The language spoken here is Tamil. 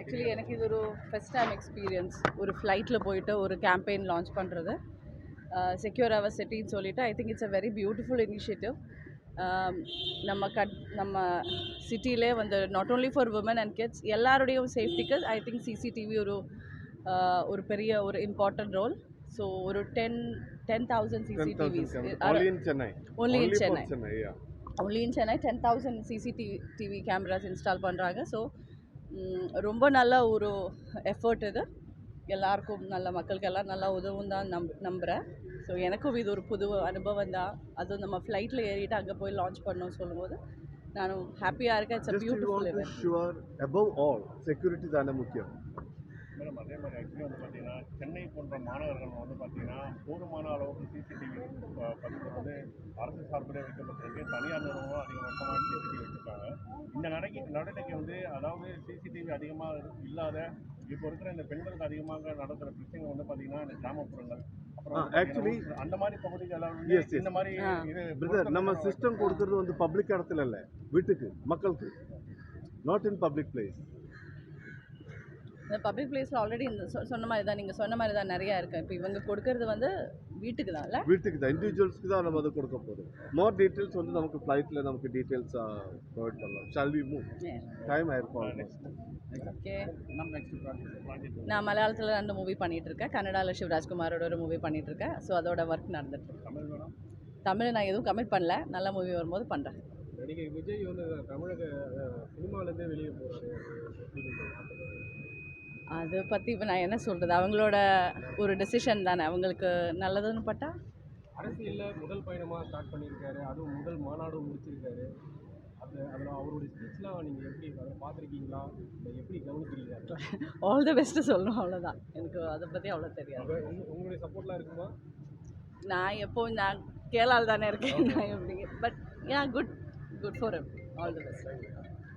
ஆக்சுவலி எனக்கு இது ஒரு ஃபஸ்ட் டைம் எக்ஸ்பீரியன்ஸ். ஒரு ஃப்ளைட்டில் போயிட்டு ஒரு கேம்பெயின் லான்ச் பண்ணுறது, செக்யூர் அவர் சிட்டின்னு சொல்லிட்டு. I think it's a very beautiful initiative. நம்ம சிட்டிலே வந்து not only for women and kids எல்லாருடையும் சேஃப்டிக்கு ஐ திங்க் சிசிடிவி ஒரு பெரிய ஒரு இம்பார்ட்டன்ட் ரோல். ஸோ ஒரு 10,000 CCTVs only in Chennai. only in for Chennai. Yeah. only in Chennai 10,000 CCTV cameras install பண்ணுறாங்க. ஸோ ரொம்ப நல்ல ஒரு எஃபர்ட் இது. எல்லாருக்கும் நல்ல மக்களுக்கெல்லாம் நல்லா உதவும் தான் நம்புகிறேன். ஸோ எனக்கும் இது ஒரு புது அனுபவம் தான். அதுவும் நம்ம ஃப்ளைட்டில் ஏறிட்டு அங்கே போய் லான்ச் பண்ணோம்னு சொல்லும்போது நானும் ஹாப்பியாக இருக்கேன். It's a beautiful event. Sure above all security தானே முக்கியம். மேடம் அதே மாதிரி ஆக்சுவலி வந்து பார்த்தீங்கன்னா சென்னை போன்ற மாநகரங்கள் வந்து பார்த்தீங்கன்னா போதுமான அளவுக்கு சிசிடிவி பதிவு வந்து அரசு சார்பிலே வைக்கப்பட்டிருக்கு. தனியார் நிறுவனம் அதிகபட்சமாக சிசிடிவி வச்சுருக்காங்க. இந்த நடவடிக்கை வந்து அதாவது சிசிடிவி அதிகமாக இல்லாத இப்போ இருக்கிற இந்த பெண்களுக்கு அதிகமாக நடக்கிற பிரச்சனை வந்து பார்த்தீங்கன்னா இந்த கிராமப்புறங்கள் ஆக்சுவலி அந்த மாதிரி பகுதிகளெல்லாம் இந்த மாதிரி பிரதர் நம்ம சிஸ்டம் கொடுக்கறது வந்து பப்ளிக் இடத்துல இல்லை, வீட்டுக்கு மக்களுக்கு, நாட் இன் பப்ளிக் பிளேஸ். இந்த பப்ளிக் பிளேஸில் ஆல்ரெடி இந்த சொன்ன மாதிரி தான், நீங்கள் சொன்ன மாதிரி தான் நிறையா இருக்குது. இப்போ இவங்க கொடுக்கறது வந்து வீட்டுக்கு தான் இல்லை, வீட்டுக்கு தான், இண்டிவிஜுவல்ஸ்க்கு தான் நம்ம அதை கொடுக்க போகிறோம். மோர் டீட்டெயில்ஸ் வந்து நமக்கு ஃப்ளைட்டில் நமக்கு டீட்டெயில்ஸ் ப்ரொவைட் பண்ணலாம். Shall we move? டைம் ஆயிருக்கும். ஓகே, நான் மலையாளத்தில் 2 மூவி பண்ணிகிட்ருக்கேன், கன்னடாவில் சிவராஜ்குமாரோட ஒரு மூவி பண்ணிகிட்ருக்கேன். ஸோ அதோட ஒர்க் நடந்துட்டுருக்கு. தமிழ் நான் எதுவும் கமிட் பண்ணல, நல்ல மூவி வரும்போது பண்ணுறேன். நடிகை விஜய் வந்து தமிழக சினிமாவிலேருந்தே வெளியே போகிறாரு. அதை பற்றி இப்போ நான் என்ன சொல்கிறது, அவங்களோட ஒரு டெசிஷன் தானே, அவங்களுக்கு நல்லதுன்னு பட்டா. அரசியலில் முதல் பயணமாக ஸ்டார்ட் பண்ணியிருக்காரு, அதுவும் முதல் மாநாடும் முடிச்சிருக்காரு. அதில் அவருடைய ஸ்பீச்லாம் நீங்கள் எப்படி அதை பார்த்துருக்கீங்களா, இல்லை எப்படி கவனிக்கிறீங்க? ஆல் த பெஸ்ட்டு சொல்லணும், அவ்வளோதான். எனக்கு அதை பற்றி அவ்வளோ தெரியாது. உங்களுடைய சப்போர்ட்லாம் இருக்குமா? நான் கேரளாவில் தானே இருக்கேன். நான் எப்படி, but good for him. All the best.